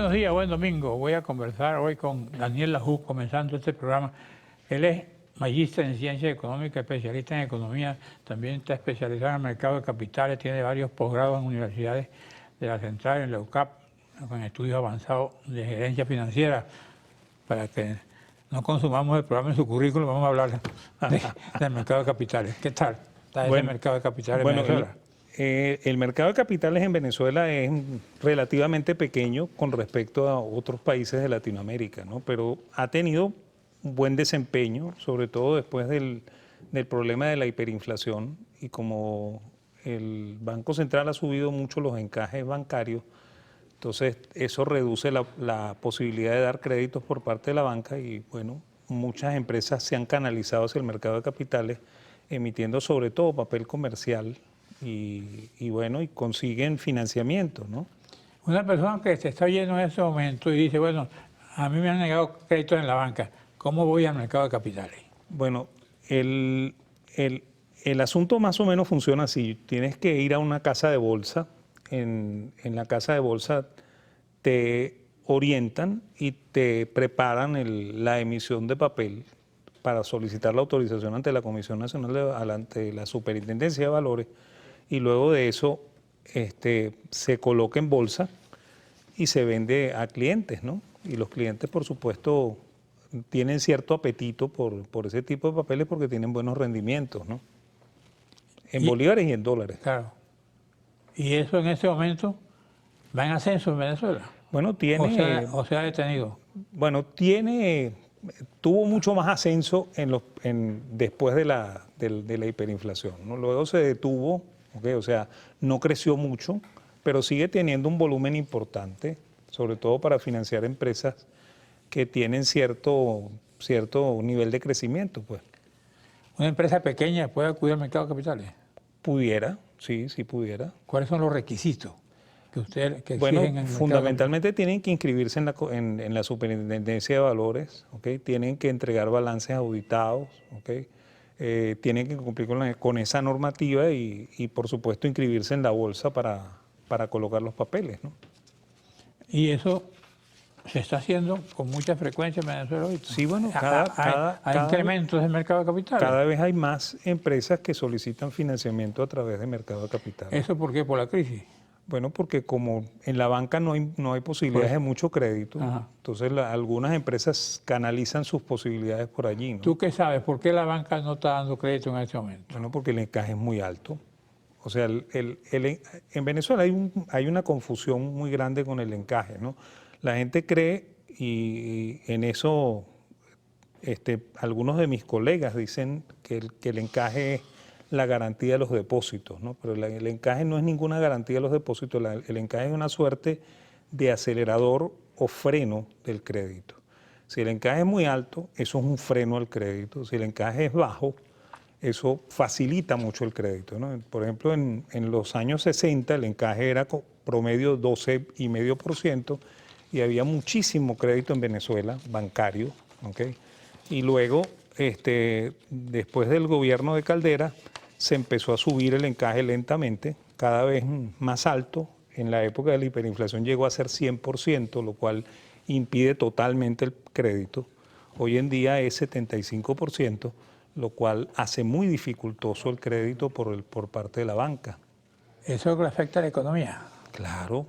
Buenos días, buen domingo. Voy a conversar hoy con Daniel Lajú, comenzando este programa. Él es magíster en ciencias económicas, especialista en economía, también está especializado en el mercado de capitales, tiene varios posgrados en universidades de la Central, en la UCAP, con estudios avanzados de gerencia financiera. Para que no consumamos el programa en su currículum, vamos a hablar del mercado de capitales. ¿Qué tal está ese mercado de capitales en Venezuela? El mercado de capitales en Venezuela es relativamente pequeño con respecto a otros países de Latinoamérica, ¿no? Pero ha tenido un buen desempeño, sobre todo después del problema de la hiperinflación, y como el Banco Central ha subido mucho los encajes bancarios, entonces eso reduce la posibilidad de dar créditos por parte de la banca y bueno, muchas empresas se han canalizado hacia el mercado de capitales emitiendo sobre todo papel comercial y bueno, y consiguen financiamiento, ¿no? Una persona que se está oyendo en ese momento y dice, bueno, a mí me han negado créditos en la banca, ¿cómo voy al mercado de capitales? Bueno, el asunto más o menos funciona así. Tienes que ir a una casa de bolsa. En la casa de bolsa te orientan y te preparan la emisión de papel para solicitar la autorización ante la Comisión Nacional, ante la Superintendencia de Valores, y luego de eso se coloca en bolsa y se vende a clientes, ¿no? Y los clientes, por supuesto, tienen cierto apetito por ese tipo de papeles porque tienen buenos rendimientos, ¿no? En bolívares y en dólares. Claro. ¿Y eso en ese momento va en ascenso en Venezuela? Bueno, tiene... O se ha detenido. Bueno, tuvo mucho más ascenso después de la hiperinflación, ¿no? Luego se detuvo, ¿okay? O sea, no creció mucho, pero sigue teniendo un volumen importante, sobre todo para financiar empresas que tienen cierto nivel de crecimiento, pues. ¿Una empresa pequeña puede acudir al mercado de capitales? Pudiera, sí pudiera. ¿Cuáles son los requisitos que usted exigen bueno, en el mercado? fundamentalmente tienen que inscribirse en la Superintendencia de Valores, ¿okay? Tienen que entregar balances auditados, ¿okay? Tienen que cumplir con esa normativa y por supuesto inscribirse en la bolsa para colocar los papeles, ¿no? Y eso se está haciendo con mucha frecuencia en Venezuela hoy. Sí, bueno, hay incrementos del mercado de capitales. Cada vez hay más empresas que solicitan financiamiento a través del mercado de capitales. ¿Eso por qué? ¿Por la crisis? Bueno, porque como en la banca no hay posibilidades de mucho crédito, entonces algunas empresas canalizan sus posibilidades por allí, ¿no? ¿Tú qué sabes? ¿Por qué la banca no está dando crédito en este momento? Bueno, porque el encaje es muy alto. O sea, en Venezuela hay una confusión muy grande con el encaje, ¿no? La gente cree, y en eso algunos de mis colegas dicen que el encaje es la garantía de los depósitos, ¿no? Pero el encaje no es ninguna garantía de los depósitos, el encaje es una suerte de acelerador o freno del crédito. Si el encaje es muy alto, eso es un freno al crédito. Si el encaje es bajo, eso facilita mucho el crédito, ¿no? Por ejemplo, en los años 60 el encaje era promedio 12,5% y había muchísimo crédito en Venezuela, bancario, ¿okay? Y luego, después del gobierno de Caldera, se empezó a subir el encaje lentamente, cada vez más alto. En la época de la hiperinflación llegó a ser 100%, lo cual impide totalmente el crédito. Hoy en día es 75%, lo cual hace muy dificultoso el crédito por parte de la banca. ¿Eso le afecta a la economía? Claro.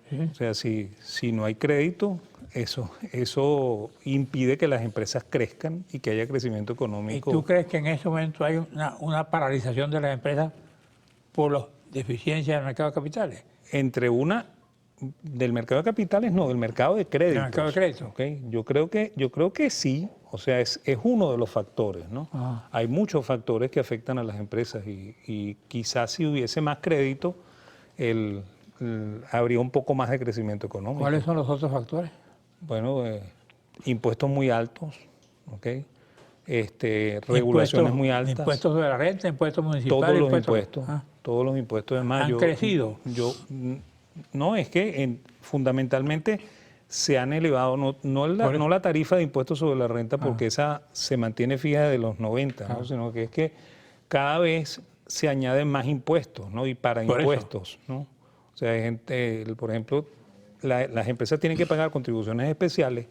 ¿Sí? O sea, si no hay crédito, eso impide que las empresas crezcan y que haya crecimiento económico. ¿Y tú crees que en ese momento hay una paralización de las empresas por las deficiencias del mercado de capitales? Del mercado de capitales, no, del mercado de créditos. ¿Del mercado de créditos? ¿Okay? Yo creo que sí, o sea, es uno de los factores, ¿no? Hay muchos factores que afectan a las empresas y quizás si hubiese más crédito, habría un poco más de crecimiento económico. ¿Cuáles son los otros factores? Bueno, impuestos muy altos, ¿okay? Regulaciones muy altas. Impuestos de la renta, impuestos municipales. Todos los impuestos de mayo. ¿Han crecido? No, es que fundamentalmente se han elevado, no la tarifa de impuestos sobre la renta, porque esa se mantiene fija de los 90, ¿no? Sino que es que cada vez se añaden más impuestos, ¿no? Y para impuestos, ¿no? O sea, hay gente, por ejemplo, las empresas tienen que pagar contribuciones especiales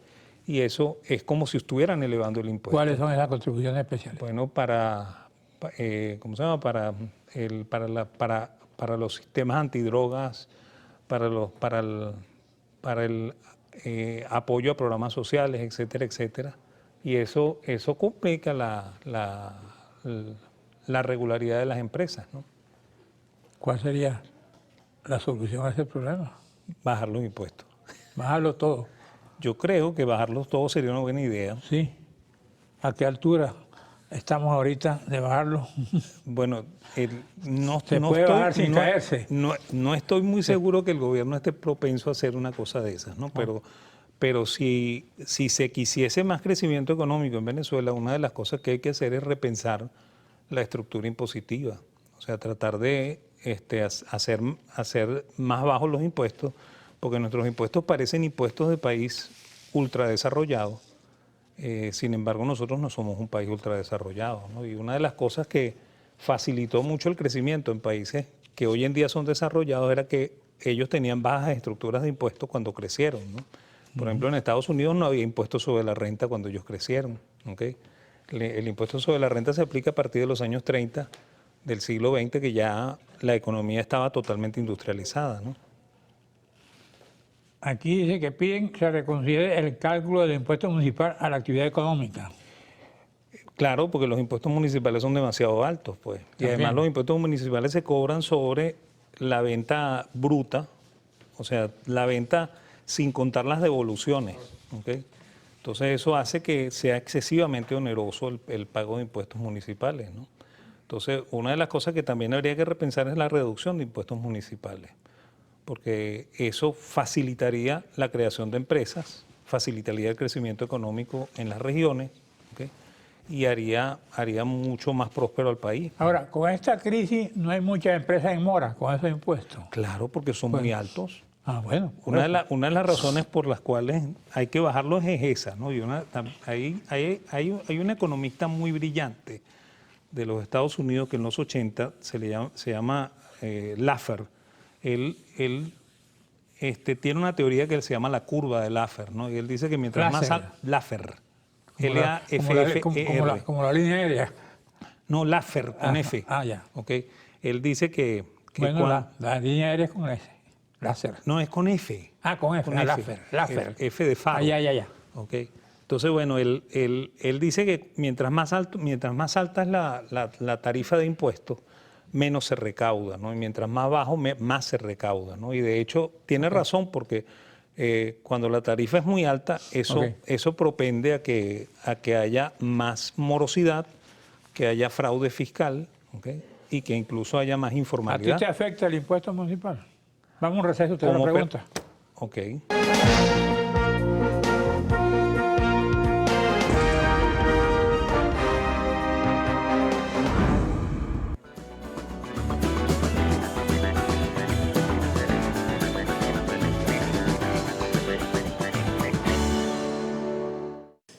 y eso es como si estuvieran elevando el impuesto. ¿Cuáles son esas contribuciones especiales? Bueno, ¿cómo se llama? Para los sistemas antidrogas, para el apoyo a programas sociales, etcétera, etcétera. Y eso complica la regularidad de las empresas, ¿no? ¿Cuál sería la solución a ese problema? Bajar los impuestos. Bajarlo todo. Yo creo que bajarlos todos sería una buena idea. Sí. ¿A qué altura estamos ahorita de bajarlo? Bueno, ¿Se puede bajar sin caerse? No estoy muy seguro que el gobierno esté propenso a hacer una cosa de esas, ¿no? Pero si se quisiese más crecimiento económico en Venezuela, una de las cosas que hay que hacer es repensar la estructura impositiva. O sea, tratar de hacer más bajos los impuestos, porque nuestros impuestos parecen impuestos de país ultradesarrollado. Sin embargo, nosotros no somos un país ultradesarrollado, ¿no? Y una de las cosas que facilitó mucho el crecimiento en países que hoy en día son desarrollados era que ellos tenían bajas estructuras de impuestos cuando crecieron, ¿no? Por ejemplo, en Estados Unidos no había impuestos sobre la renta cuando ellos crecieron, ¿okay? El impuesto sobre la renta se aplica a partir de los años 30 del siglo XX, que ya la economía estaba totalmente industrializada, ¿no? Aquí dice que piden que se reconsidere el cálculo del impuesto municipal a la actividad económica. Claro, porque los impuestos municipales son demasiado altos, pues. Y además los impuestos municipales se cobran sobre la venta bruta, o sea, la venta sin contar las devoluciones, ¿okay? Entonces eso hace que sea excesivamente oneroso el pago de impuestos municipales, ¿no? Entonces, una de las cosas que también habría que repensar es la reducción de impuestos municipales, porque eso facilitaría la creación de empresas, facilitaría el crecimiento económico en las regiones, ¿okay? Y haría mucho más próspero al país. Ahora, con esta crisis no hay muchas empresas en mora con esos impuestos. Claro, porque son muy altos. Ah, bueno. Una de las razones por las cuales hay que bajarlos es esa, ¿no? Y hay un economista muy brillante de los Estados Unidos que en los 80 se llama Laffer. Él tiene una teoría que se llama la curva de Laffer, ¿no? Y él dice que mientras más alto... Laffer. L-A-F-F-R. Como la línea aérea. No, Laffer, con F. Ah, ya. Okay. Él dice que bueno, la línea aérea es con S. Láser. No, es con F. Ah, con F. Con F. Laffer. F de faro. Ya. Okay. Entonces, bueno, él dice que mientras más alta es la tarifa de impuestos, menos se recauda, ¿no? Y mientras más bajo, más se recauda, ¿no? Y de hecho tiene razón, porque cuando la tarifa es muy alta, eso propende a que haya más morosidad, que haya fraude fiscal, ¿okay? Y que incluso haya más informalidad. ¿A ti te afecta el impuesto municipal? Vamos a un receso, te hago una pregunta. Ok.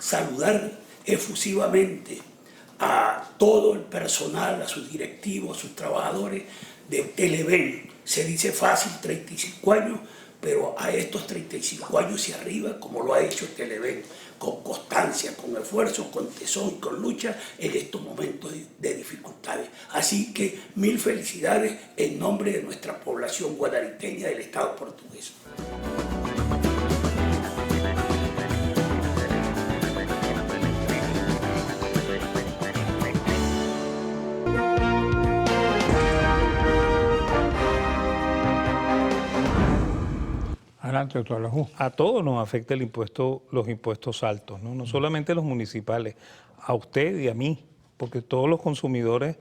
Saludar efusivamente a todo el personal, a sus directivos, a sus trabajadores de Televen. Se dice fácil, 35 años, pero a estos 35 años y arriba, como lo ha hecho Televen, con constancia, con esfuerzo, con tesón, con lucha en estos momentos de dificultades. Así que mil felicidades en nombre de nuestra población guadariteña del Estado portugués. Adelante, doctor Lajú. A todos nos afecta los impuestos altos, ¿no? No solamente los municipales, a usted y a mí, porque todos los consumidores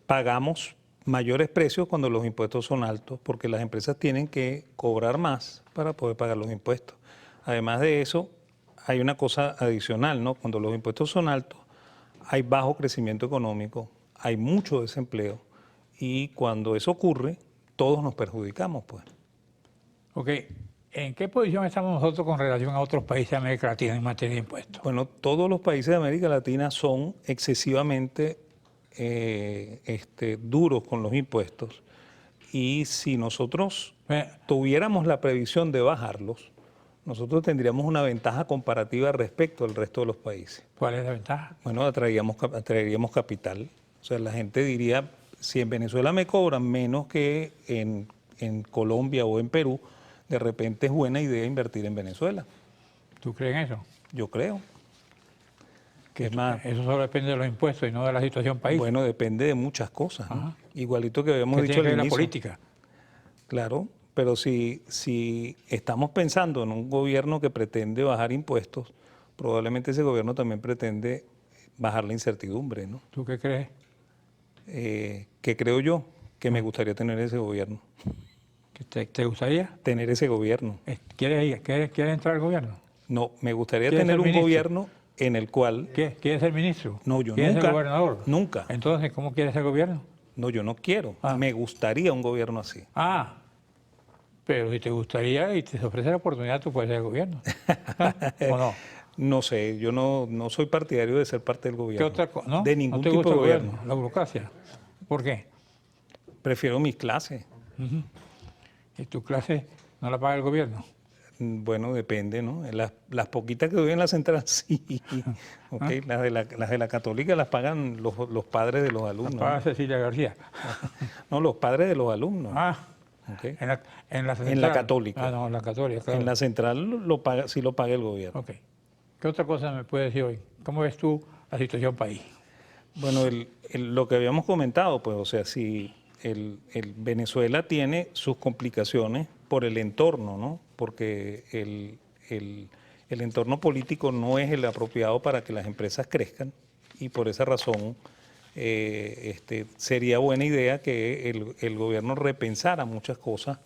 pagamos mayores precios cuando los impuestos son altos, porque las empresas tienen que cobrar más para poder pagar los impuestos. Además de eso, hay una cosa adicional, ¿no? Cuando los impuestos son altos, hay bajo crecimiento económico, hay mucho desempleo, y cuando eso ocurre, todos nos perjudicamos, pues. Ok, ¿en qué posición estamos nosotros con relación a otros países de América Latina en materia de impuestos? Bueno, todos los países de América Latina son excesivamente duros con los impuestos Y si nosotros Eh, tuviéramos la previsión de bajarlos, nosotros tendríamos una ventaja comparativa respecto al resto de los países. ¿Cuál es la ventaja? Bueno, atraeríamos capital. O sea, la gente diría, si en Venezuela me cobran menos que en Colombia o en Perú, de repente es buena idea invertir en Venezuela. ¿Tú crees en eso? Yo creo. Que es más, Eso solo depende de los impuestos y no de la situación país. bueno, depende de muchas cosas, ¿no? Ajá. Igualito que habíamos ¿Qué dicho tiene que al ver la inicio. política? Claro, pero si estamos pensando en un gobierno que pretende bajar impuestos, probablemente ese gobierno también pretende bajar la incertidumbre, ¿no? ¿Tú qué crees? Que creo yo que me gustaría tener ese gobierno. ¿Te gustaría? Tener ese gobierno. ¿Quieres entrar al gobierno? No, me gustaría ¿Quieres tener ser un ministro? gobierno en el cual... ¿Quieres ser ministro? No, yo ¿Quieres nunca, ser gobernador? nunca. Entonces, ¿cómo quieres ser gobierno? No, yo no quiero. Ah. Me gustaría un gobierno así. Ah, pero si te gustaría y te ofrece la oportunidad, tú puedes ser gobierno. ¿Ah? ¿O no? No sé, yo no soy partidario de ser parte del ¿Qué gobierno. otra cosa? ¿No? De ningún ¿No te tipo gusta de el gobierno. La burocracia. ¿Por qué? Prefiero mis clases. ¿Y tu clase no la paga el gobierno? Bueno, depende, ¿no? Las poquitas que doy en la central, sí. Ok, las de la católica las pagan los padres de los alumnos. Paga Cecilia García. No, los padres de los alumnos. Ah, Ok. en la En la católica. Ah, no, en la católica, claro. En la central sí lo paga el gobierno. Ok. ¿Qué otra cosa me puedes decir hoy? ¿Cómo ves tú la situación país? Bueno, lo que habíamos comentado, pues, o sea, si el Venezuela tiene sus complicaciones por el entorno, ¿no? Porque el entorno político no es el apropiado para que las empresas crezcan y por esa razón sería buena idea que el gobierno repensara muchas cosas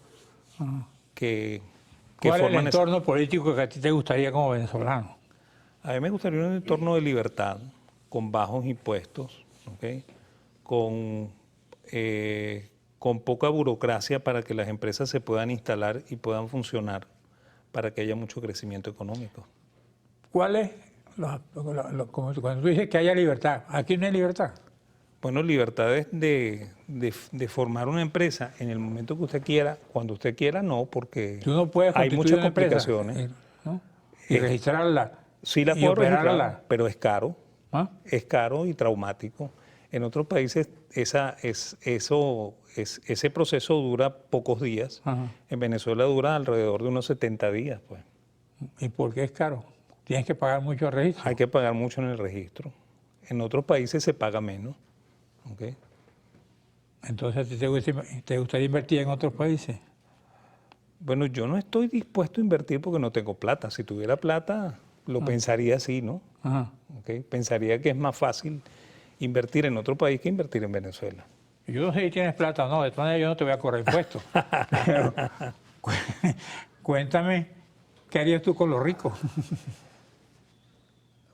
que ¿Cuál es el forman entorno político que a ti te gustaría como venezolano? A mí me gustaría un entorno de libertad, con bajos impuestos, ¿ok? Con poca burocracia para que las empresas se puedan instalar y puedan funcionar, para que haya mucho crecimiento económico. ¿Cuál es, como cuando tú dices que haya libertad, aquí no hay libertad? Bueno, libertad es de formar una empresa en el momento que usted quiera, cuando usted quiera, no, porque Tú no puedes hay constituir muchas una empresa, complicaciones. ¿no? Y registrarla. Sí la y puedo registrar, operarla. pero es caro. ¿Ah? Es caro y traumático. En otros países ese proceso dura pocos días. Ajá. En Venezuela dura alrededor de unos 70 días. Pues. ¿Y por qué es caro? Tienes que pagar mucho registro. Hay que pagar mucho en el registro. En otros países se paga menos. ¿Okay? Entonces, ¿te gustaría invertir en otros países? Bueno, yo no estoy dispuesto a invertir porque no tengo plata. Si tuviera plata, lo pensaría así, ¿no? Ajá. ¿Okay? Pensaría que es más fácil invertir en otro país que invertir en Venezuela. Yo no sé si tienes plata o no, de todas maneras yo no te voy a cobrar impuestos. Pero cuéntame, ¿qué harías tú con los ricos?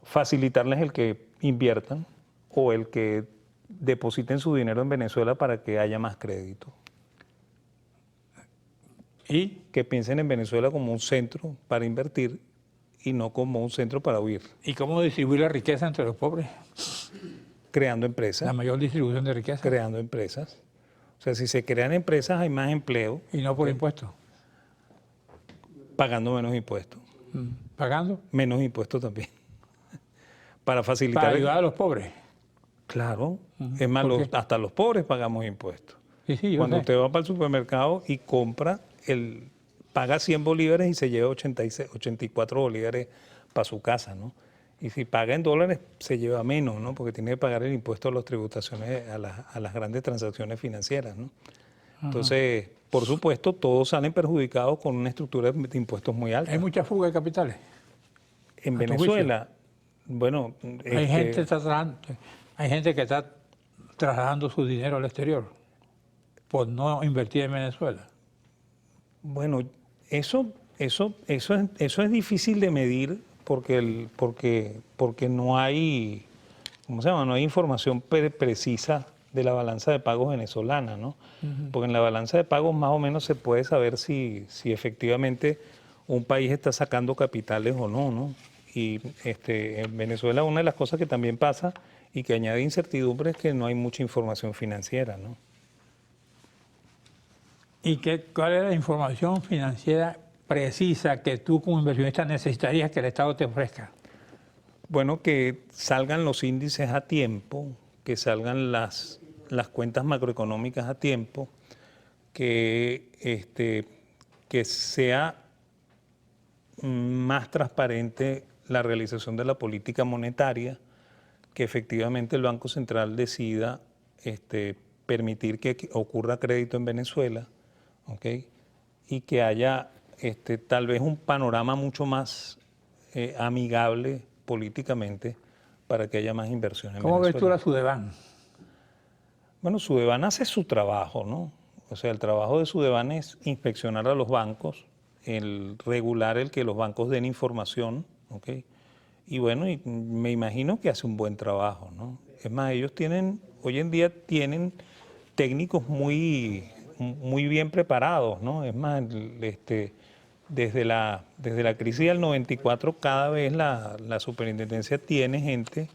Facilitarles el que inviertan o el que depositen su dinero en Venezuela para que haya más crédito. ¿Y? Que piensen en Venezuela como un centro para invertir y no como un centro para huir. ¿Y cómo distribuir la riqueza entre los pobres? Creando empresas. La mayor distribución de riqueza. Creando empresas. O sea, si se crean empresas hay más empleo. Y no por impuestos. Pagando menos impuestos. ¿Pagando? Menos impuestos también. Para facilitar. Para ayudar a los pobres. Claro. Es más, hasta los pobres pagamos impuestos. Sí, sí, yo Cuando sé. usted va para el supermercado y compra, paga 100 bolívares y se lleva 84 bolívares para su casa, ¿no? Y si paga en dólares, se lleva menos, ¿no? Porque tiene que pagar el impuesto a las tributaciones, a las grandes transacciones financieras, ¿no? Entonces, por supuesto, todos salen perjudicados con una estructura de impuestos muy alta. Hay mucha fuga de capitales. En tu Venezuela, bueno... Hay gente que está trasladando su dinero al exterior por no invertir en Venezuela. Bueno, eso es difícil de medir porque no hay, ¿cómo se llama? No hay información precisa de la balanza de pagos venezolana, ¿no? Porque en la balanza de pagos más o menos se puede saber si efectivamente un país está sacando capitales o no, ¿no? Y en Venezuela una de las cosas que también pasa y que añade incertidumbre es que no hay mucha información financiera, ¿no? ¿Y cuál es la información financiera precisa que tú como inversionista necesitarías que el Estado te ofrezca? Bueno, que salgan los índices a tiempo, que salgan las cuentas macroeconómicas a tiempo, que sea más transparente la realización de la política monetaria, que efectivamente el Banco Central decida permitir que ocurra crédito en Venezuela, ¿ok? Y que haya tal vez un panorama mucho más amigable políticamente para que haya más inversión en ¿Cómo ves tú Venezuela. la Sudeban? Bueno, Sudeban hace su trabajo, ¿no? O sea, el trabajo de Sudeban es inspeccionar a los bancos, el regular el que los bancos den información, ¿ok? Y bueno, y me imagino que hace un buen trabajo, ¿no? Es más, ellos hoy en día tienen técnicos muy bien preparados, ¿no? Es más, desde la crisis del 94, cada vez la superintendencia tiene gente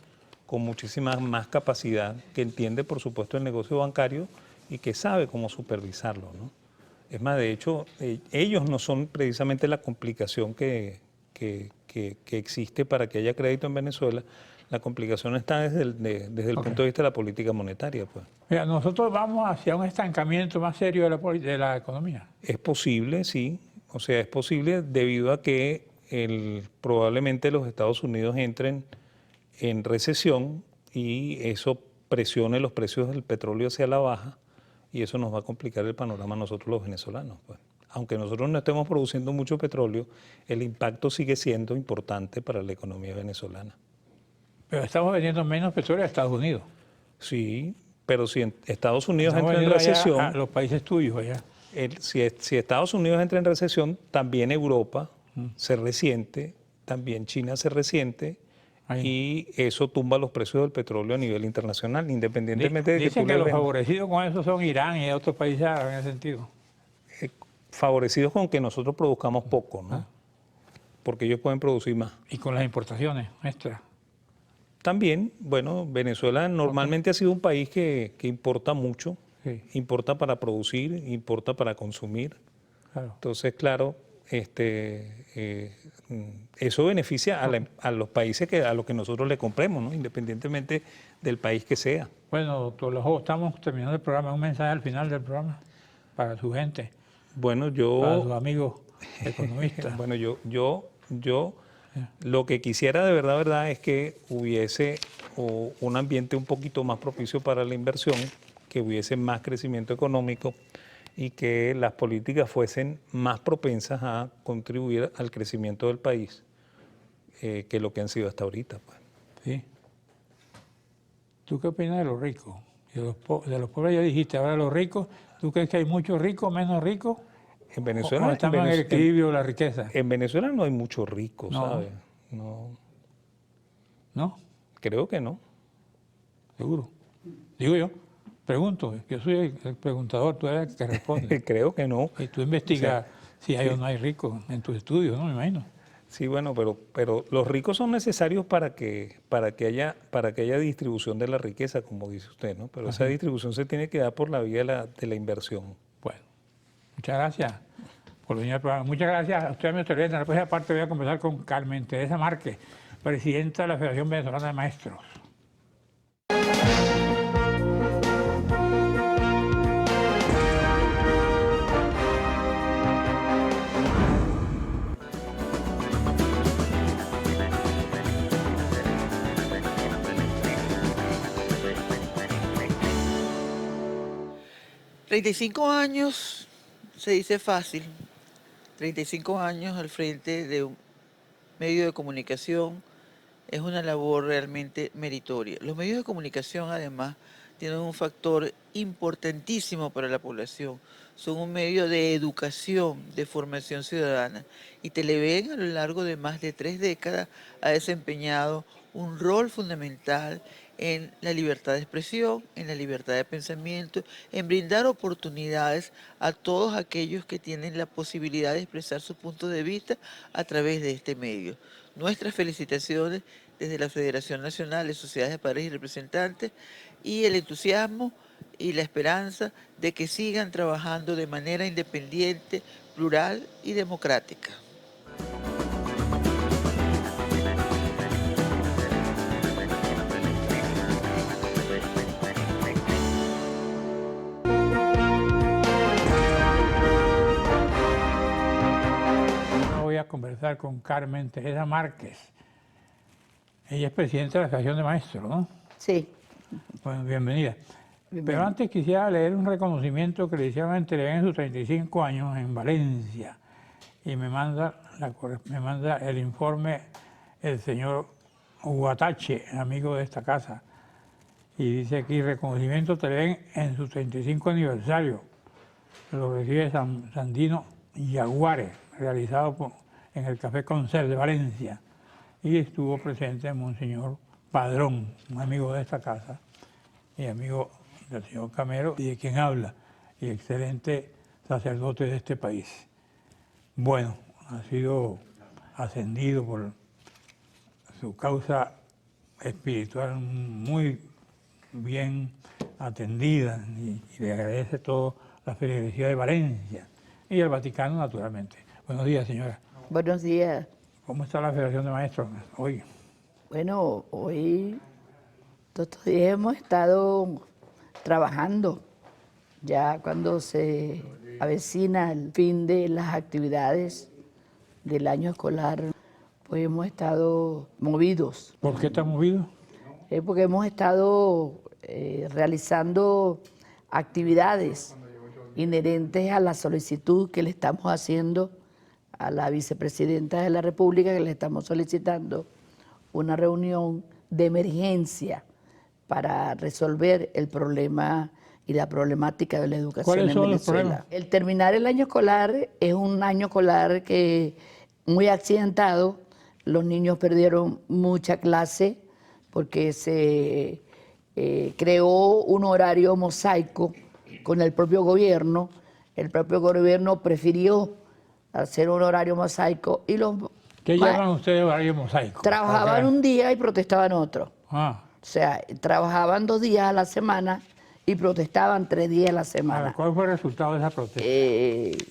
con muchísima más capacidad, que entiende, por supuesto, el negocio bancario y que sabe cómo supervisarlo, ¿no? Es más, de hecho, ellos no son precisamente la complicación que existe para que haya crédito en Venezuela. La complicación está desde el punto de vista de la política monetaria, pues. Mira, nosotros vamos hacia un estancamiento más serio de la economía. Es posible, sí. O sea, es posible debido a que probablemente los Estados Unidos entren en recesión y eso presione los precios del petróleo hacia la baja y eso nos va a complicar el panorama a nosotros los venezolanos, pues. Aunque nosotros no estemos produciendo mucho petróleo, el impacto sigue siendo importante para la economía venezolana. Pero estamos vendiendo menos petróleo a Estados Unidos. Sí, pero si Estados Unidos Estamos entra en vendiendo allá recesión, a los países tuyos allá. si Estados Unidos entra en recesión, también Europa se resiente, también China se resiente y eso tumba los precios del petróleo a nivel internacional, independientemente de que Dicen tú que le los vendas. favorecidos con eso son Irán y otros países árabes en ese sentido. Favorecidos con que nosotros produzcamos poco, ¿no? Porque ellos pueden producir más. Y con las importaciones nuestras. También, bueno, Venezuela normalmente ha sido un país que importa mucho, Sí, importa para producir, importa para consumir. claro. Entonces, claro, eso beneficia a los países a los que nosotros le compremos, ¿no? Independientemente del país que sea. Bueno, doctor Lajo, estamos terminando el programa. Un mensaje al final del programa para su gente, Bueno, para sus yo, amigos economistas. bueno, yo lo que quisiera de verdad es que hubiese un ambiente un poquito más propicio para la inversión, que hubiese más crecimiento económico y que las políticas fuesen más propensas a contribuir al crecimiento del país que lo que han sido hasta ahorita, pues. Sí. ¿Tú qué opinas de los ricos? De los pobres ya dijiste, ahora los ricos, ¿tú crees que hay muchos ricos, menos ricos? En Venezuela, ¿O estamos en el equilibrio de la riqueza? en Venezuela no hay muchos ricos, No. ¿sabes? No, ¿No? creo que no. Seguro. Digo yo, pregunto, yo soy el preguntador, tú eres el que responde. Creo que no. Y tú investigas si hay o no hay ricos en tus estudios, ¿no? Me imagino. Sí, bueno, pero los ricos son necesarios para que haya distribución de la riqueza, como dice usted, ¿no? Pero esa distribución se tiene que dar por la vía de la inversión. Bueno, muchas gracias por venir al programa. Muchas gracias a usted, mi televidente. Después, aparte, voy a conversar con Carmen Teresa Márquez, presidenta de la Federación Venezolana de Maestros. $35 se dice fácil, 35 años al frente de un medio de comunicación es una labor realmente meritoria. Los medios de comunicación, además, tienen un factor importantísimo para la población. Son un medio de educación, de formación ciudadana. Y Televen, a lo largo de más de 3 décadas, ha desempeñado un rol fundamental en la libertad de expresión, en la libertad de pensamiento, en brindar oportunidades a todos aquellos que tienen la posibilidad de expresar su punto de vista a través de este medio. Nuestras felicitaciones desde la Federación Nacional de Sociedades de Padres y Representantes y el entusiasmo y la esperanza de que sigan trabajando de manera independiente, plural y democrática. Voy a conversar con Carmen Teresa Márquez. Ella es presidenta de la Asociación de Maestros, ¿no? Sí. Bueno, bienvenida. Bienvenida. Pero antes quisiera leer un reconocimiento que le hicieron a Televen en sus 35 años en Valencia. Y me manda el informe el señor Huatache, amigo de esta casa. Y dice aquí, reconocimiento Televen en su 35 aniversario. Lo recibe Sandino Yaguare, realizado en el Café Concert de Valencia. Y estuvo presente Monseñor Padrón, un amigo de esta casa y amigo del señor Camero y de quien habla, y excelente sacerdote de este país. Bueno, ha sido ascendido por su causa espiritual muy bien atendida y le agradece todo la feligresía de Valencia y el Vaticano, naturalmente. Buenos días, señora. Buenos días. ¿Cómo está la Federación de Maestros hoy? Bueno, hoy todos estos días hemos estado trabajando. Ya cuando se avecina el fin de las actividades del año escolar, pues hemos estado movidos. ¿Por qué está movido? Porque hemos estado realizando actividades inherentes a la solicitud que le estamos haciendo a la vicepresidenta de la República, que le estamos solicitando una reunión de emergencia para resolver el problema y la problemática de la educación en ¿Cuáles son los Venezuela. El terminar el año escolar es un año escolar que muy accidentado. Los niños perdieron mucha clase porque se creó un horario mosaico con el propio gobierno. El propio gobierno prefirió hacer un horario mosaico y los ¿Qué llaman ustedes horario mosaico? trabajaban un día y protestaban otro. Ah, O sea, trabajaban 2 días a la semana y protestaban 3 días a la semana. ¿cuál fue el resultado de esa protesta?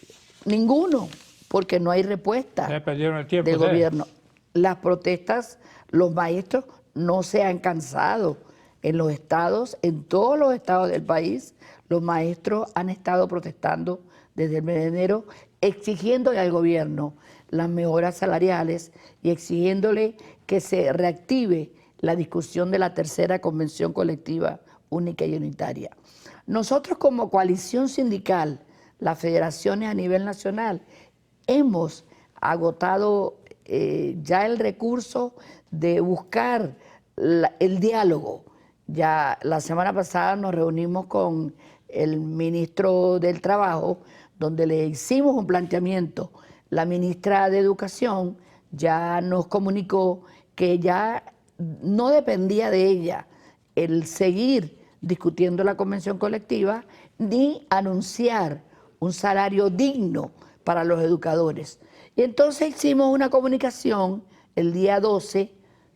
Ninguno, porque no hay respuesta Ya perdieron el tiempo del ustedes. gobierno. Las protestas, los maestros no se han cansado. En los estados, en todos los estados del país, los maestros han estado protestando desde el mes de enero, exigiéndole al gobierno las mejoras salariales y exigiéndole que se reactive la discusión de la tercera convención colectiva única y unitaria. Nosotros como coalición sindical, las federaciones a nivel nacional, hemos agotado ya el recurso de buscar el diálogo. Ya la semana pasada nos reunimos con el ministro del Trabajo, donde le hicimos un planteamiento. La ministra de Educación ya nos comunicó que ya no dependía de ella el seguir discutiendo la convención colectiva ni anunciar un salario digno para los educadores. Y entonces hicimos una comunicación el día 12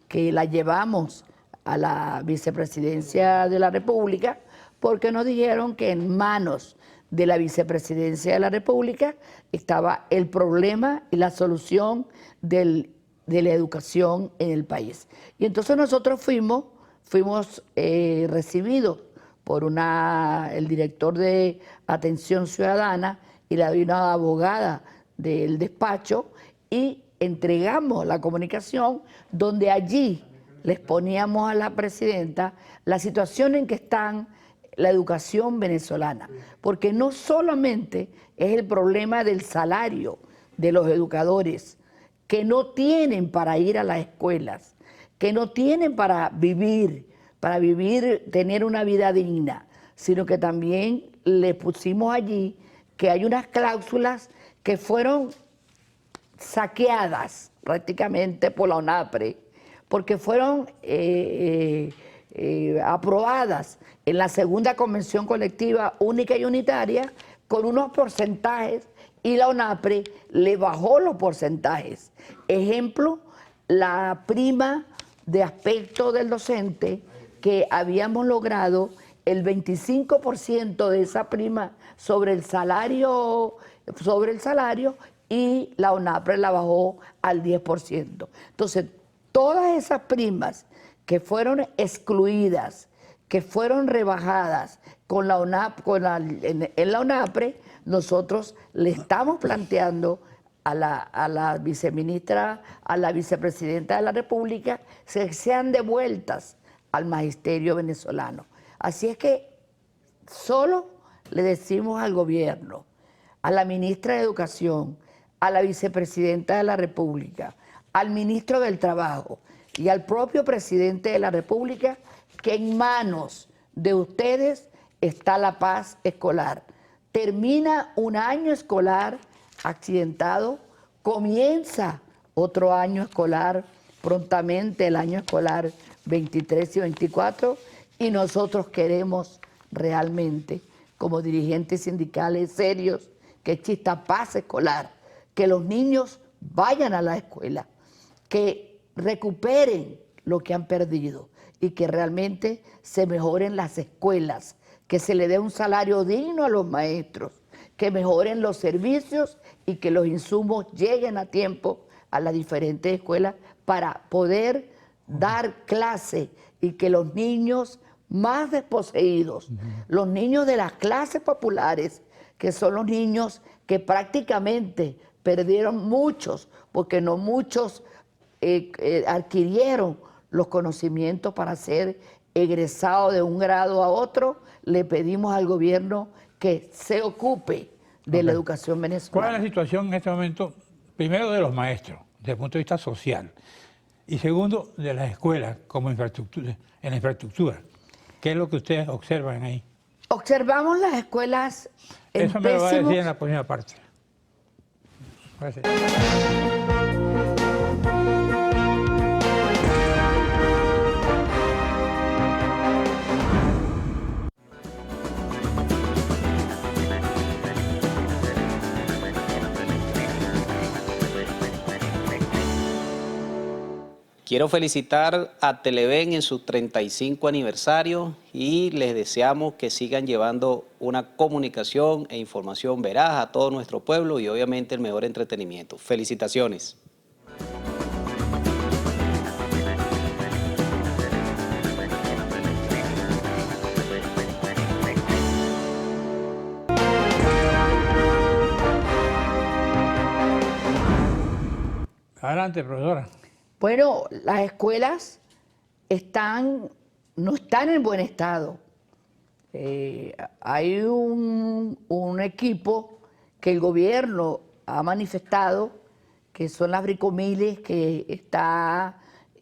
que la llevamos a la vicepresidencia de la República porque nos dijeron que en manos de la vicepresidencia de la República estaba el problema y la solución de la educación en el país. Y entonces nosotros fuimos recibidos por el director de Atención Ciudadana y una abogada del despacho y entregamos la comunicación donde allí les poníamos a la presidenta la situación en que está la educación venezolana, porque no solamente es el problema del salario de los educadores, que no tienen para ir a las escuelas, que no tienen para vivir, tener una vida digna, sino que también le pusimos allí que hay unas cláusulas que fueron saqueadas prácticamente por la ONAPRE, porque fueron aprobadas en la segunda convención colectiva única y unitaria con unos porcentajes y la ONAPRE le bajó los porcentajes. Ejemplo, la prima de aspecto del docente que habíamos logrado el 25% de esa prima sobre el salario, y la ONAPRE la bajó al 10%. Entonces, todas esas primas que fueron excluidas, que fueron rebajadas en la ONAPRE, nosotros le estamos planteando a la viceministra, a la vicepresidenta de la República, que sean devueltas al magisterio venezolano. Así es que solo le decimos al gobierno, a la ministra de Educación, a la vicepresidenta de la República, al ministro del Trabajo y al propio presidente de la República, que en manos de ustedes está la paz escolar. Termina un año escolar accidentado, comienza otro año escolar prontamente, el año escolar 23 y 24, y nosotros queremos realmente, como dirigentes sindicales serios, que exista paz escolar, que los niños vayan a la escuela, que recuperen lo que han perdido y que realmente se mejoren las escuelas, que se le dé un salario digno a los maestros, que mejoren los servicios y que los insumos lleguen a tiempo a las diferentes escuelas para poder dar clase y que los niños más desposeídos, los niños de las clases populares, que son los niños que prácticamente perdieron muchos, porque no muchos adquirieron los conocimientos para ser egresados de un grado a otro, le pedimos al gobierno que se ocupe de la educación venezolana. ¿Cuál es la situación en este momento, primero de los maestros, desde el punto de vista social, y segundo, de las escuelas como infraestructura, en la infraestructura? ¿Qué es lo que ustedes observan ahí? Observamos las escuelas en Eso me lo va a decir pésimos... en la próxima parte. Gracias. Quiero felicitar a Televen en su 35 aniversario y les deseamos que sigan llevando una comunicación e información veraz a todo nuestro pueblo y obviamente el mejor entretenimiento. Felicitaciones. Adelante, profesora. Bueno, las escuelas no están en buen estado. Hay un equipo que el gobierno ha manifestado, que son las Bricomiles, que está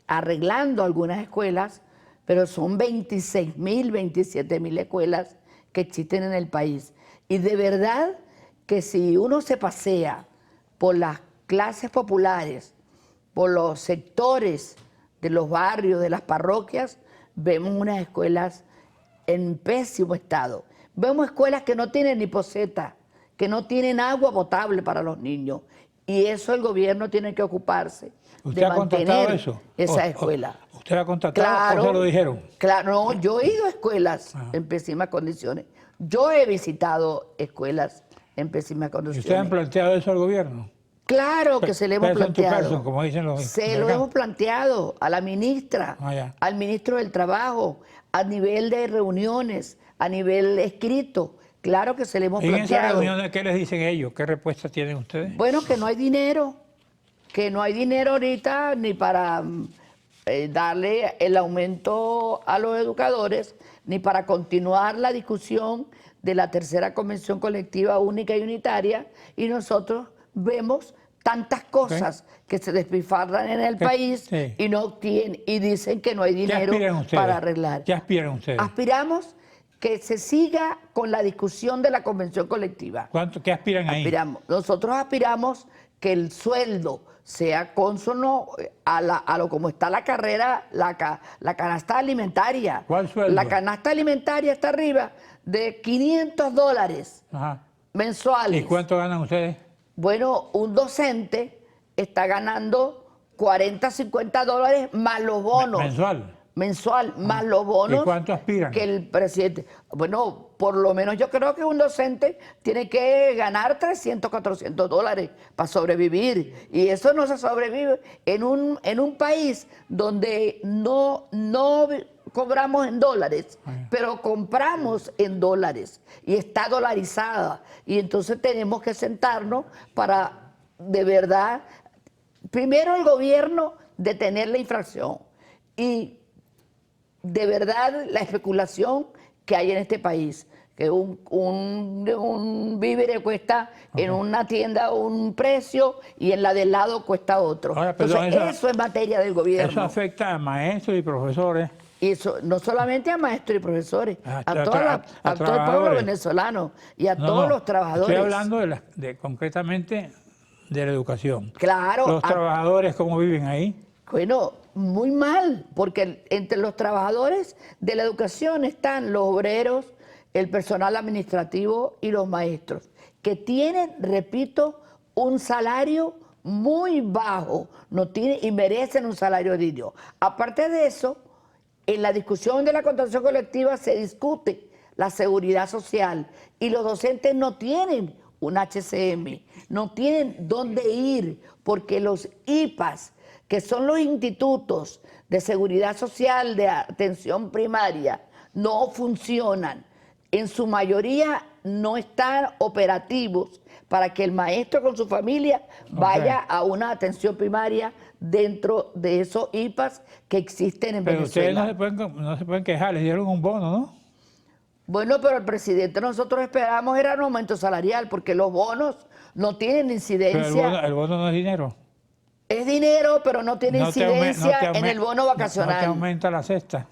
arreglando algunas escuelas, pero son 26.000, 27.000 escuelas que existen en el país. Y de verdad que si uno se pasea por las clases populares, por los sectores de los barrios, de las parroquias, vemos unas escuelas en pésimo estado. Vemos escuelas que no tienen ni poseta, que no tienen agua potable para los niños. Y eso el gobierno tiene que ocuparse ¿Usted de ha contratado mantener eso? esa escuela. ¿Usted ha contratado o se lo dijeron? Claro, no, yo he ido a escuelas en pésimas condiciones. Yo he visitado escuelas en pésimas ¿Y condiciones. ustedes han planteado eso al gobierno? Claro que se le hemos Person to planteado. person, como dicen los Se lo americanos. hemos planteado a la ministra, Ya. al ministro del Trabajo, a nivel de reuniones, a nivel escrito. Claro que se le hemos En esas planteado. reuniones, ¿qué les dicen ellos? ¿Qué respuestas tienen ustedes? Bueno, que no hay dinero ahorita ni para darle el aumento a los educadores, ni para continuar la discusión de la tercera convención colectiva única y unitaria, y nosotros vemos tantas cosas que se despilfarran en el país Sí. y no tienen, y dicen que no hay ¿Qué dinero aspiran ustedes? para arreglar. ¿Qué aspiran ustedes? Aspiramos que se siga con la discusión de la convención colectiva. ¿Qué aspiran ahí? Nosotros aspiramos que el sueldo sea cónsono a lo como está la carrera, la canasta alimentaria. ¿Cuál sueldo? La canasta alimentaria está arriba de $500 Ajá. mensuales. ¿Y cuánto ganan ustedes? Bueno, un docente está ganando $40, $50 más los bonos. Mensual. mensual, más los bonos. ¿Y cuánto aspiran? Que el presidente. Bueno, por lo menos yo creo que un docente tiene que ganar 300, 400 dólares para sobrevivir. Y eso no se sobrevive en un país donde no cobramos en dólares, pero compramos en dólares y está dolarizada. Y entonces tenemos que sentarnos para, de verdad, primero el gobierno detener la infracción y de verdad la especulación que hay en este país, que un víver cuesta en una tienda un precio y en la del lado cuesta otro. Ahora, perdón, entonces eso es materia del gobierno. Eso afecta a maestros y profesores. Y eso no solamente a maestros y profesores, A a todo el pueblo trabajadores. venezolano y a No, todos no, los trabajadores. Estoy hablando concretamente de la educación. Claro. Los trabajadores, ¿cómo viven ahí? Bueno, muy mal, porque entre los trabajadores de la educación están los obreros, el personal administrativo y los maestros, que tienen, repito, un salario muy bajo, y merecen un salario digno. Aparte de eso, en la discusión de la contratación colectiva se discute la seguridad social y los docentes no tienen un HCM, no tienen dónde ir, porque los IPAs, que son los institutos de seguridad social de atención primaria, no funcionan. En su mayoría no están operativos para que el maestro con su familia vaya a una atención primaria dentro de esos IPAs que existen en Pero Venezuela. ustedes no se pueden quejar, les dieron un bono, ¿no? Bueno, pero el presidente nosotros esperamos era un aumento salarial porque los bonos no tienen Pero incidencia. el bono no es dinero. Es dinero, pero no tiene incidencia en el bono No vacacional. te aumenta la cesta.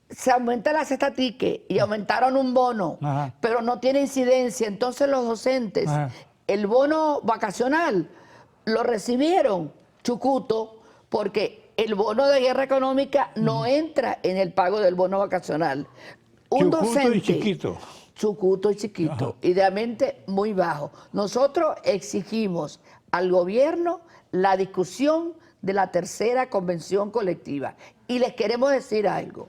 Se aumenta la cesta tique y aumentaron un bono, Ajá. pero no tiene incidencia. Entonces los docentes, Ajá. el bono vacacional lo recibieron chucuto porque el bono de guerra económica no entra en el pago del bono vacacional. Un Chucuto docente, y chiquito. Chucuto y chiquito, idealmente muy bajo. Nosotros exigimos al gobierno la discusión de la tercera convención colectiva. Y les queremos decir algo.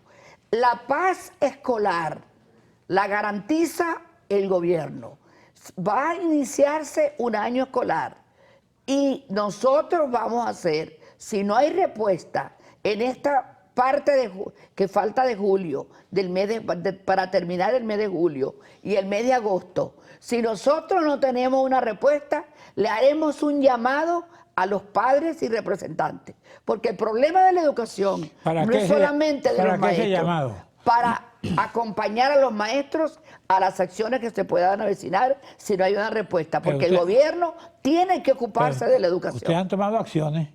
La paz escolar la garantiza el gobierno. Va a iniciarse un año escolar y nosotros vamos a hacer, si no hay respuesta en esta parte que falta de julio, para terminar el mes de julio y el mes de agosto, si nosotros no tenemos una respuesta, le haremos un llamado a los padres y representantes, porque el problema de la educación no es solamente de los maestros, para acompañar a los maestros a las acciones que se puedan avecinar si no hay una respuesta, porque el gobierno tiene que ocuparse de la educación. Ustedes han tomado acciones,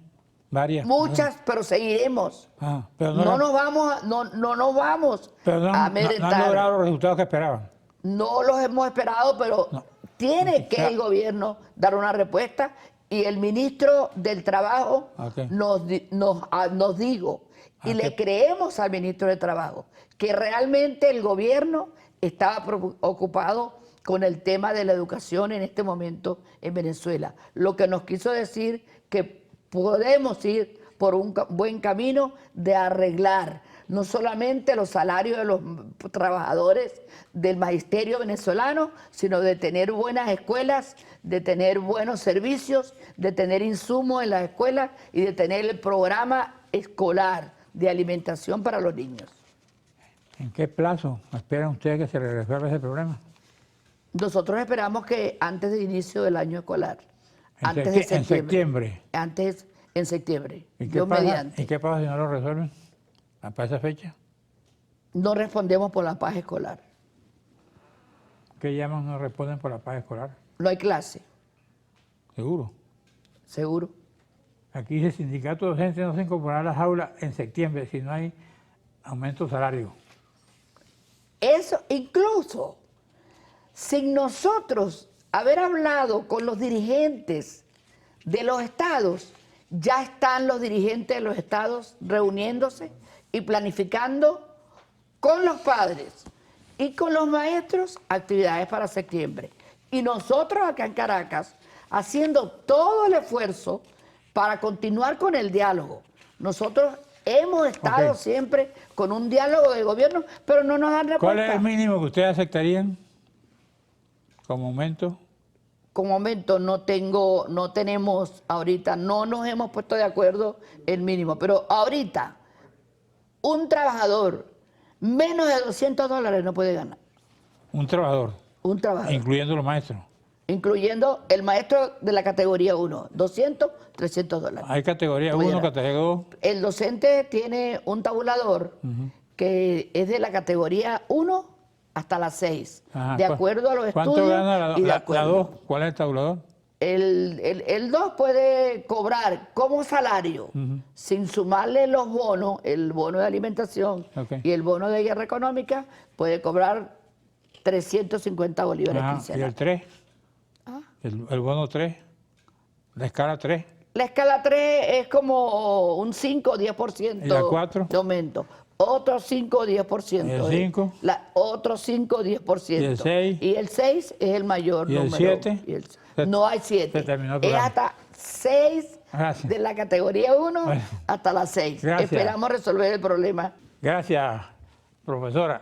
varias. Muchas, pero seguiremos. Pero no nos vamos a amedrentar. No han logrado los resultados que esperaban. No los hemos esperado, pero tiene que el gobierno dar una respuesta. Y el ministro del Trabajo nos dijo, y le creemos al ministro del Trabajo, que realmente el gobierno estaba ocupado con el tema de la educación en este momento en Venezuela. Lo que nos quiso decir que podemos ir por un buen camino de arreglar no solamente los salarios de los trabajadores del magisterio venezolano, sino de tener buenas escuelas, de tener buenos servicios, de tener insumos en las escuelas y de tener el programa escolar de alimentación para los niños. ¿En qué plazo esperan ustedes que se resuelva ese problema? Nosotros esperamos que antes del inicio del año escolar. En septiembre. En septiembre. ¿Y qué pasa si no lo resuelven para esa fecha? No respondemos por la paz escolar. ¿Qué llaman no responden por la paz escolar? No hay clase. ¿Seguro? Seguro. Aquí dice, sindicato docente no se incorporará a las aulas en septiembre si no hay aumento de salario. Eso incluso, sin nosotros haber hablado con los dirigentes de los estados, ya están los dirigentes de los estados reuniéndose y planificando con los padres y con los maestros actividades para septiembre. Y nosotros acá en Caracas, haciendo todo el esfuerzo para continuar con el diálogo. Nosotros Hemos estado Ok. siempre con un diálogo de gobierno, pero no nos dan ¿Cuál respuesta. es el mínimo que ustedes aceptarían como aumento? Con momento no tenemos ahorita, no nos hemos puesto de acuerdo el mínimo, pero ahorita un trabajador menos de $200 no puede ganar. Un trabajador, Un trabajador, incluyendo los maestros. incluyendo el maestro de la categoría 1, $200, $300. Hay categoría No puede 1, ganar. categoría 2. El docente tiene un tabulador que es de la categoría 1 hasta la 6, Ajá, de acuerdo a los ¿cuánto estudios gana y de la acuerdo. 2? ¿Cuál es el tabulador? El 2 puede cobrar como salario, sin sumarle los bonos, el bono de alimentación Ok. y el bono de guerra económica, puede cobrar 350 bolívares Ajá, ¿y quincenales. el 3? Ah. El bono 3, la escala 3. La escala 3 es como un 5 o 10% ¿Y la 4? de aumento. Otro 5 o 10%. ¿Y el 5? Otro 5 o 10%. ¿Y el 6? Y el 6 es el mayor ¿Y el número. 7? No hay 7. se terminó el Es programa. hasta 6 Gracias. de la categoría 1 Bueno. hasta la 6. Gracias. Esperamos resolver el problema. Gracias, profesora.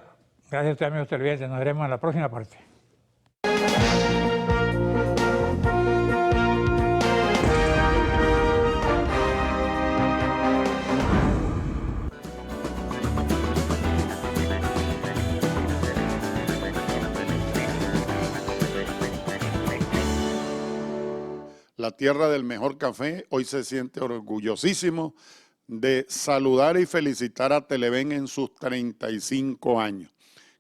Gracias a usted, amigos televidentes. Nos veremos en la próxima parte. La tierra del mejor café, hoy se siente orgullosísimo de saludar y felicitar a Televen en sus 35 años.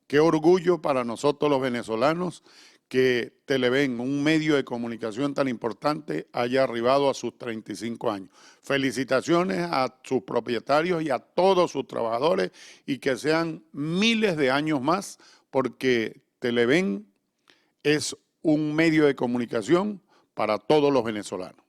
Qué orgullo para nosotros los venezolanos que Televen, un medio de comunicación tan importante, haya arribado a sus 35 años. Felicitaciones a sus propietarios y a todos sus trabajadores y que sean miles de años más, porque Televen es un medio de comunicación para todos los venezolanos.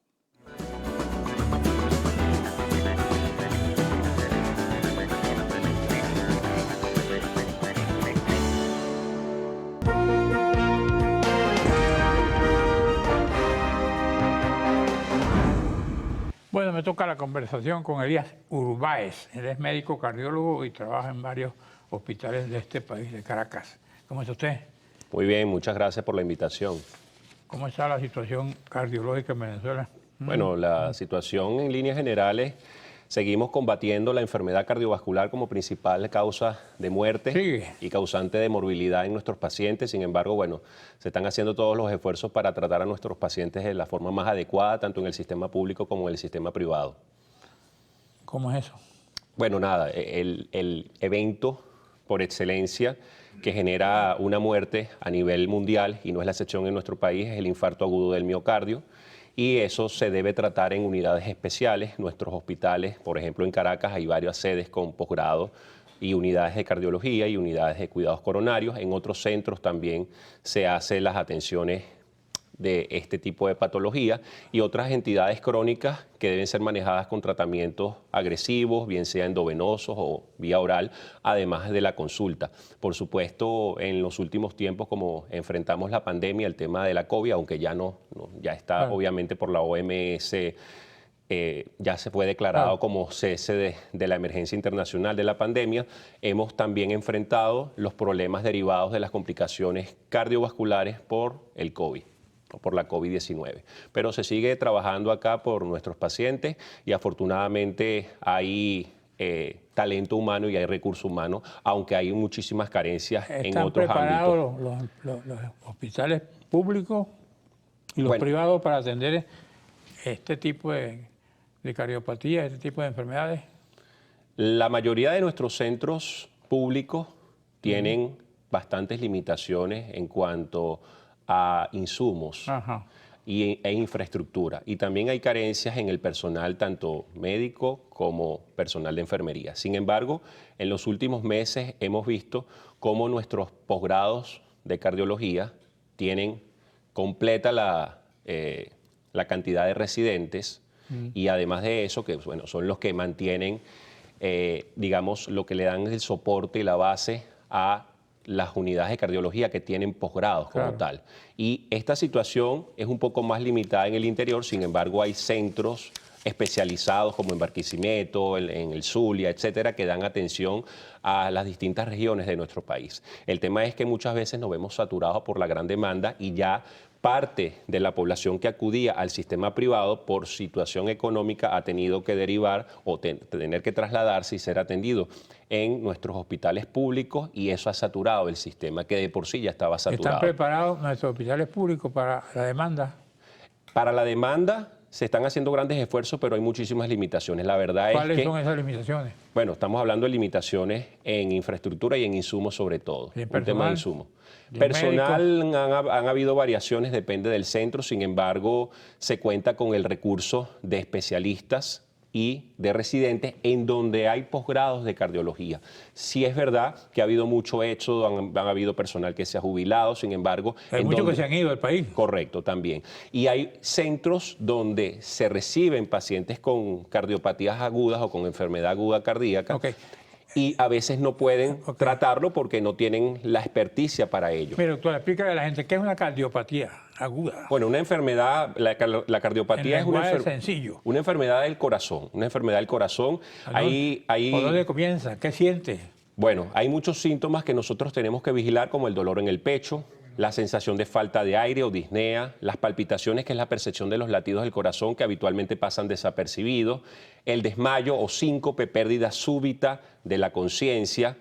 Bueno, me toca la conversación con Elías Urbáez. Él es médico cardiólogo y trabaja en varios hospitales de este país, de Caracas. ¿Cómo está usted? Muy bien, muchas gracias por la invitación. ¿Cómo está la situación cardiológica en Venezuela? Bueno, la situación en líneas generales, seguimos combatiendo la enfermedad cardiovascular como principal causa de muerte Sigue. y causante de morbilidad en nuestros pacientes. Sin embargo, bueno, se están haciendo todos los esfuerzos para tratar a nuestros pacientes de la forma más adecuada, tanto en el sistema público como en el sistema privado. ¿Cómo es eso? Bueno, nada, el evento por excelencia que genera una muerte a nivel mundial, y no es la excepción en nuestro país, es el infarto agudo del miocardio. Y eso se debe tratar en unidades especiales. Nuestros hospitales, por ejemplo, en Caracas hay varias sedes con posgrado y unidades de cardiología y unidades de cuidados coronarios. En otros centros también se hacen las atenciones de este tipo de patología y otras entidades crónicas que deben ser manejadas con tratamientos agresivos, bien sea endovenosos o vía oral, además de la consulta. Por supuesto, en los últimos tiempos, como enfrentamos la pandemia, el tema de la COVID, aunque ya ya está Claro. obviamente por la OMS, ya se fue declarado Claro. como cese de la emergencia internacional de la pandemia, hemos también enfrentado los problemas derivados de las complicaciones cardiovasculares por el COVID o por la COVID-19. Pero se sigue trabajando acá por nuestros pacientes y afortunadamente hay talento humano y hay recurso humano, aunque hay muchísimas carencias en ¿Están otros ámbitos. preparados los hospitales públicos y los Bueno. privados para atender este tipo de cardiopatía, este tipo de enfermedades? La mayoría de nuestros centros públicos tienen bastantes limitaciones en cuanto a insumos Ajá. e infraestructura. Y también hay carencias en el personal, tanto médico como personal de enfermería. Sin embargo, en los últimos meses hemos visto cómo nuestros posgrados de cardiología tienen completa la cantidad de residentes y además de eso, que bueno, son los que mantienen, digamos, lo que le dan el soporte y la base a las unidades de cardiología que tienen posgrados como Claro. tal. Y esta situación es un poco más limitada en el interior, sin embargo hay centros especializados como en Barquisimeto, en el Zulia, etcétera, que dan atención a las distintas regiones de nuestro país. El tema es que muchas veces nos vemos saturados por la gran demanda y ya parte de la población que acudía al sistema privado por situación económica ha tenido que derivar o tener que trasladarse y ser atendido en nuestros hospitales públicos, y eso ha saturado el sistema, que de por sí ya estaba saturado. ¿Están preparados nuestros hospitales públicos para la demanda? Para la demanda se están haciendo grandes esfuerzos, pero hay muchísimas limitaciones. La verdad es que... ¿Cuáles son esas limitaciones? Bueno, estamos hablando de limitaciones en infraestructura y en insumos sobre todo. ¿Y en un tema de personal? insumos. ¿Y Personal han habido variaciones, depende del centro, sin embargo, se cuenta con el recurso de especialistas y de residentes en donde hay posgrados de cardiología. Sí es verdad que ha habido mucho éxodo, han habido personal que se ha jubilado, sin embargo... Hay muchos que se han ido del país. Correcto, también. Y hay centros donde se reciben pacientes con cardiopatías agudas o con enfermedad aguda cardíaca. Ok. Y a veces no pueden tratarlo porque no tienen la experticia para ello. Mire, doctor, explícale a la gente qué es una cardiopatía aguda. Bueno, una enfermedad, la cardiopatía En es una, lenguaje sencillo. una enfermedad del corazón. Una enfermedad del corazón. ¿Por dónde comienza? ¿Qué siente? Bueno, hay muchos síntomas que nosotros tenemos que vigilar, como el dolor en el pecho, la sensación de falta de aire o disnea, las palpitaciones, que es la percepción de los latidos del corazón que habitualmente pasan desapercibidos, el desmayo o síncope, pérdida súbita de la conciencia,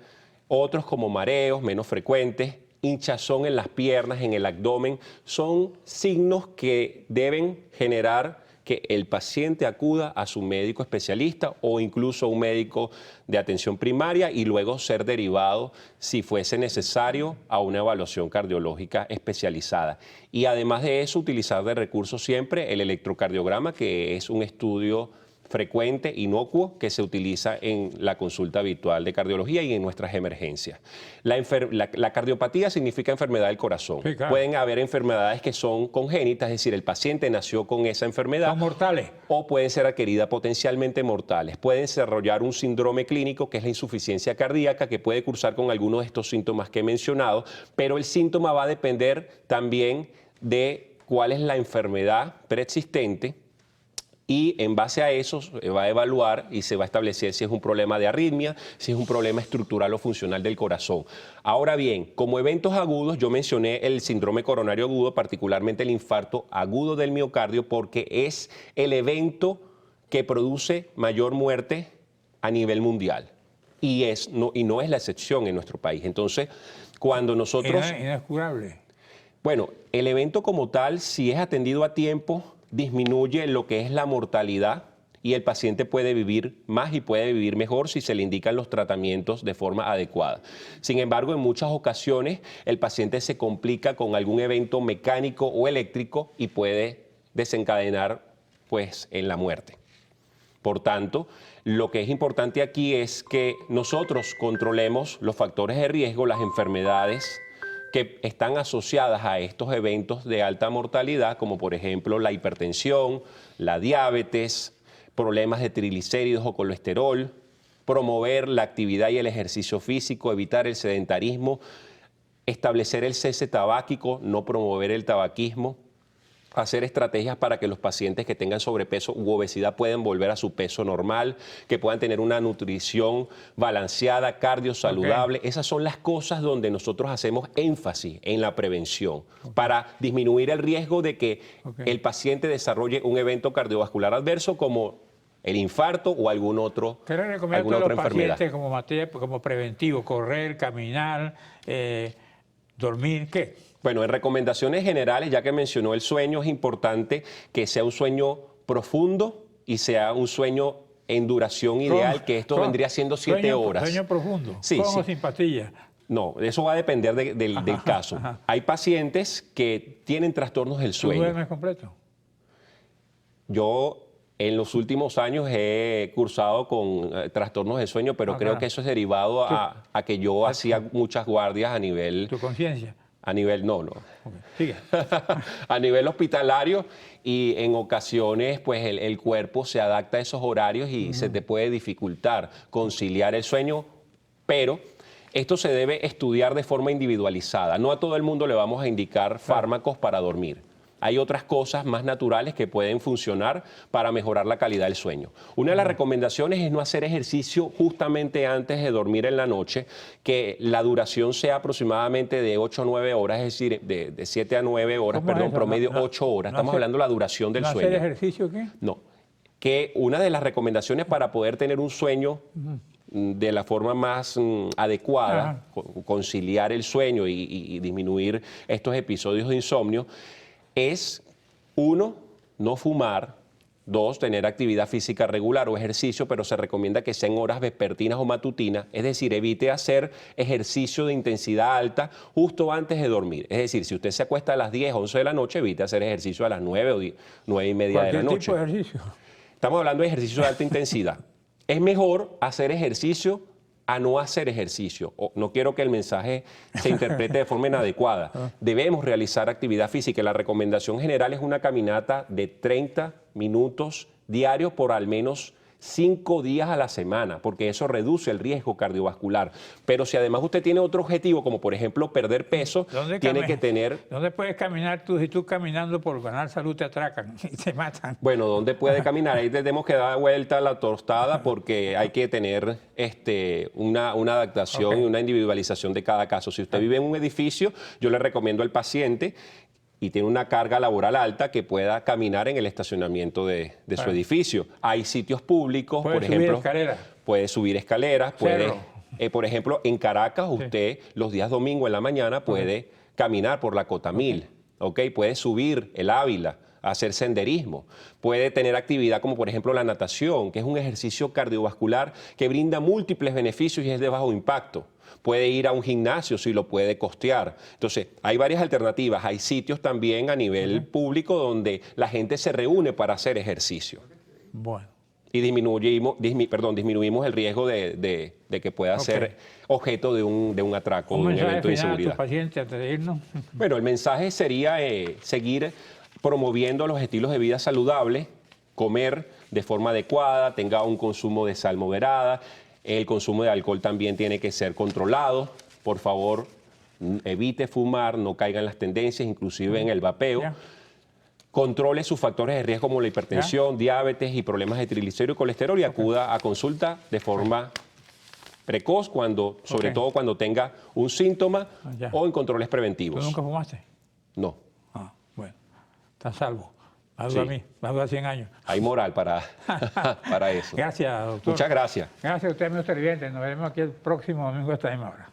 otros como mareos menos frecuentes, hinchazón en las piernas, en el abdomen, son signos que deben generar que el paciente acuda a su médico especialista o incluso a un médico de atención primaria y luego ser derivado, si fuese necesario, a una evaluación cardiológica especializada. Y además de eso, utilizar de recurso siempre el electrocardiograma, que es un estudio frecuente, inocuo, que se utiliza en la consulta habitual de cardiología y en nuestras emergencias. La cardiopatía significa enfermedad del corazón. Sí, claro. Pueden haber enfermedades que son congénitas, es decir, el paciente nació con esa enfermedad. ¿Son mortales? O pueden ser adquiridas potencialmente mortales. Pueden desarrollar un síndrome clínico, que es la insuficiencia cardíaca, que puede cursar con algunos de estos síntomas que he mencionado, pero el síntoma va a depender también de cuál es la enfermedad preexistente, y en base a eso se va a evaluar y se va a establecer si es un problema de arritmia, si es un problema estructural o funcional del corazón. Ahora bien, como eventos agudos, yo mencioné el síndrome coronario agudo, particularmente el infarto agudo del miocardio, porque es el evento que produce mayor muerte a nivel mundial. Y no es la excepción en nuestro país. Entonces, cuando nosotros... ¿Y no es curable? Bueno, el evento como tal, si es atendido a tiempo, disminuye lo que es la mortalidad y el paciente puede vivir más y puede vivir mejor si se le indican los tratamientos de forma adecuada. Sin embargo, en muchas ocasiones el paciente se complica con algún evento mecánico o eléctrico y puede desencadenar pues en la muerte. Por tanto, lo que es importante aquí es que nosotros controlemos los factores de riesgo, las enfermedades que están asociadas a estos eventos de alta mortalidad, como por ejemplo la hipertensión, la diabetes, problemas de triglicéridos o colesterol, promover la actividad y el ejercicio físico, evitar el sedentarismo, establecer el cese tabáquico, no promover el tabaquismo, hacer estrategias para que los pacientes que tengan sobrepeso u obesidad puedan volver a su peso normal, que puedan tener una nutrición balanceada, cardio saludable. Esas son las cosas donde nosotros hacemos énfasis en la prevención para disminuir el riesgo de que el paciente desarrolle un evento cardiovascular adverso como el infarto o alguna otra recomiendo a los enfermedad. pacientes como preventivo? Correr, caminar, dormir, ¿qué? Bueno, en recomendaciones generales, ya que mencionó el sueño, es importante que sea un sueño profundo y sea un sueño en duración ideal, que esto vendría siendo 7 horas. Sueño profundo, sí, con sí. o sin pastillas. No, eso va a depender del caso. Ajá. Hay pacientes que tienen trastornos del ¿Tú sueño. duermes completo? Yo en los últimos años he cursado con trastornos del sueño, pero creo que eso es derivado a que yo hacía muchas guardias a nivel... ¿Tu conciencia? A nivel, no. Okay. Sigue. A nivel hospitalario, y en ocasiones pues el cuerpo se adapta a esos horarios y se te puede dificultar conciliar el sueño, pero esto se debe estudiar de forma individualizada. No a todo el mundo le vamos a indicar fármacos para dormir. hay otras cosas más naturales que pueden funcionar para mejorar la calidad del sueño. Una de las recomendaciones es no hacer ejercicio justamente antes de dormir en la noche, que la duración sea aproximadamente de 8 a 9 horas, es decir, de 7 a 9 horas, ¿Cómo es perdón, eso? promedio No, 8 horas. no Estamos hacer- hablando de la duración del ¿No sueño. hacer ejercicio qué? No, que una de las recomendaciones para poder tener un sueño de la forma más adecuada, Ajá. conciliar el sueño y disminuir estos episodios de insomnio, es 1, no fumar, 2, tener actividad física regular o ejercicio, pero se recomienda que sean horas vespertinas o matutinas, es decir, evite hacer ejercicio de intensidad alta justo antes de dormir. Es decir, si usted se acuesta a las 10, 11 de la noche, evite hacer ejercicio a las 9 o 9 y media de la Cualquier noche. tipo de ejercicio. Estamos hablando de ejercicio de alta intensidad. Es mejor hacer ejercicio a no hacer ejercicio. No quiero que el mensaje se interprete de forma inadecuada. Debemos realizar actividad física. La recomendación general es una caminata de 30 minutos diarios por al menos 5 días a la semana, porque eso reduce el riesgo cardiovascular. Pero si además usted tiene otro objetivo, como por ejemplo perder peso, tiene que tener... ¿Dónde puedes caminar tú? Si tú caminando por ganar salud te atracan y te matan. Bueno, ¿dónde puede caminar? Ahí tenemos que dar vuelta a la tostada porque hay que tener una adaptación y una individualización de cada caso. Si usted vive en un edificio, yo le recomiendo al paciente y tiene una carga laboral alta que pueda caminar en el estacionamiento de su edificio. Hay sitios públicos, Puede por subir ejemplo, escaleras. puede subir escaleras, puede, Cerro. por ejemplo, en Caracas usted los días domingo en la mañana puede caminar por la Cotamil, ¿ok? Puede subir el Ávila, hacer senderismo, puede tener actividad como por ejemplo la natación, que es un ejercicio cardiovascular que brinda múltiples beneficios y es de bajo impacto. Puede ir a un gimnasio si lo puede costear. Entonces, hay varias alternativas. Hay sitios también a nivel público donde la gente se reúne para hacer ejercicio. Bueno. Y disminuimos el riesgo de que pueda ser objeto de un atraco, Un un mensaje evento de final a tus inseguridad. pacientes antes de irnos. Bueno, el mensaje sería seguir promoviendo los estilos de vida saludables, comer de forma adecuada, tenga un consumo de sal moderada. El consumo de alcohol también tiene que ser controlado. Por favor, evite fumar, no caiga en las tendencias, inclusive en el vapeo. Ya. Controle sus factores de riesgo como la hipertensión, diabetes y problemas de triglicéridos y colesterol y acuda a consulta de forma precoz, sobre todo cuando tenga un síntoma Ya. o en controles ¿Tú preventivos. nunca fumaste? No, Ah, bueno. Estás salvo. Más Sí. a mí. Más a 100 años. hay moral para eso. Gracias, doctor. Muchas gracias. Gracias a usted, amigo televidente. Nos veremos aquí el próximo domingo a esta misma hora.